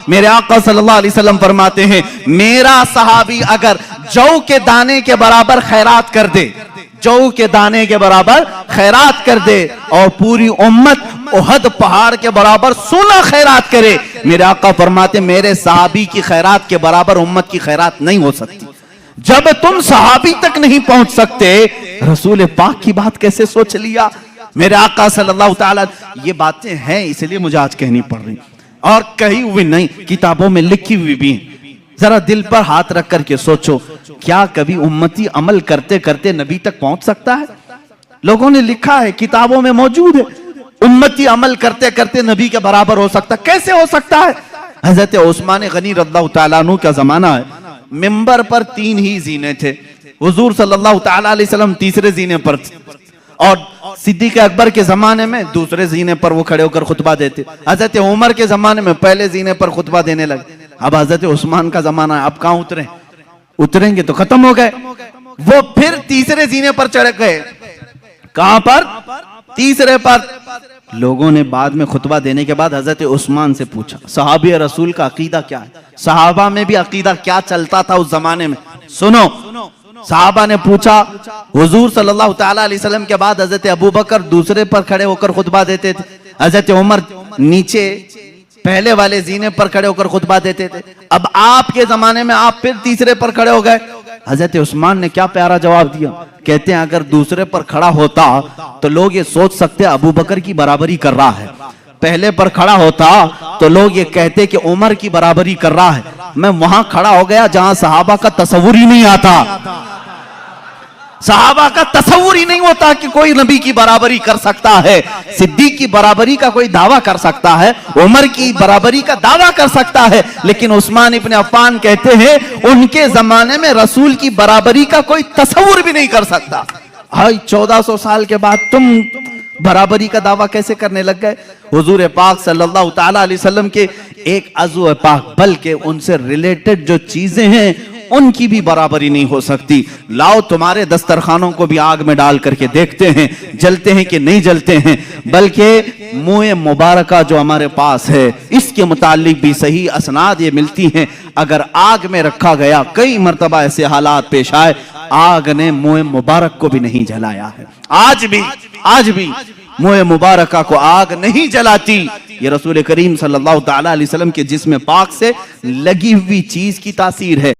मेरे आका सल्लल्लाहु अलैहि वसल्लम फरमाते हैं, मेरा सहाबी अगर जौ के दाने के बराबर खैरात कर दे, जौ के दाने के बराबर खैरात कर दे और पूरी उम्मत उहद पहाड़ के बराबर सोना खैरात करे, मेरे आका फरमाते मेरे सहाबी की खैरात के बराबर उम्मत की खैरात नहीं हो सकती। जब तुम सहाबी तक नहीं पहुंच सकते, रसूल पाक की बात कैसे सोच लिया। मेरे आका सल्लल्लाहु ताला, ये बातें हैं इसलिए मुझे आज कहनी पड़ रही, और कही हुई नहीं, किताबों में लिखी हुई भी है। जरा दिल पर हाथ रख करके सोचो, क्या कभी उम्मती अमल करते करते नबी तक पहुंच सकता है? लोगों ने लिखा है, किताबों में मौजूद है, उम्मती अमल करते करते नबी के बराबर हो सकता। कैसे हो सकता है? हजरत उस्मान गनी रज़ियल्लाहु ताला अन्हु का जमाना है, मिंबर पर 3 ही जीने थे। हुजूर सल्लल्लाहु ताला अलैहि वसल्लम तीसरे जीने पर थे, और सिद्दीक अकबर के जमाने में दूसरे जीने पर वो खड़े होकर खुतबा देते। हजरत उमर के जमाने में पहले जीने पर खुतबा देने लगे। अब हजरत उस्मान का जमाना है, अब कहां उतरे? उतरेंगे तो खत्म हो गए। वो फिर तीसरे जीने पर चढ़ गए। कहां पर? तीसरे पर। लोगों ने बाद में खुतबा देने के बाद हजरत उस्मान से पूछा, सहाबी रसूल का अकीदा क्या है? सहाबा में भी अकीदा क्या चलता था उस जमाने में? सुनो, सहाबा ने पूछा। हुजूर सल्लल्लाहु ताला अलैहि वसल्लम के बाद हजरत अबू बकर दूसरे पर खड़े होकर खुतबा देते थे, हजरत उमर नीचे पहले वाले जीने पर खड़े होकर खुतबा देते थे। अब आपके जमाने में आप फिर तीसरे पर खड़े हो गए। हजरत उस्मान ने क्या प्यारा जवाब दिया, कहते हैं अगर दूसरे पर खड़ा होता तो लोग ये सोच सकते अबू बकर की बराबरी कर रहा है, पहले पर खड़ा होता तो लोग ये कहते कि उमर की बराबरी कर रहा है। मैं वहां खड़ा हो गया जहां सहाबा का तस्वुर ही नहीं आता। सहाबा का तस्वुर ही नहीं होता कि कोई नबी की बराबरी कर सकता है, सिद्दीक की बराबरी का कोई दावा कर सकता है, उमर की बराबरी का दावा कर सकता है, लेकिन उस्मान इब्न अफ़्फ़ान कहते हैं उनके जमाने में रसूल की बराबरी का कोई तस्वुर भी नहीं कर सकता। हाय 1400 साल के बाद तुम बराबरी का दावा कैसे करने लग गए? हुजूर पाक सल्लल्लाहु ताला अलैहि वसल्लम के एक अज़ू पाक, बल्कि उनसे रिलेटेड जो चीजें हैं उनकी भी बराबरी नहीं हो सकती। लाओ तुम्हारे दस्तरखानों को भी आग में डाल करके देखते हैं जलते हैं कि नहीं जलते हैं। बल्कि मुँह मुबारका जो हमारे पास है, इसके मुतालिक भी सही असनाद ये मिलती हैं, अगर आग में रखा गया, कई मर्तबा ऐसे हालात पेश आए, आग ने मुँह मुबारक को भी नहीं जलाया है। आज भी मुँह मुबारका को आग नहीं जलाती। ये रसूल करीम सल्लल्लाहु ताला अलैहि वसल्लम के जिस्म पाक से लगी हुई चीज की तासीर है।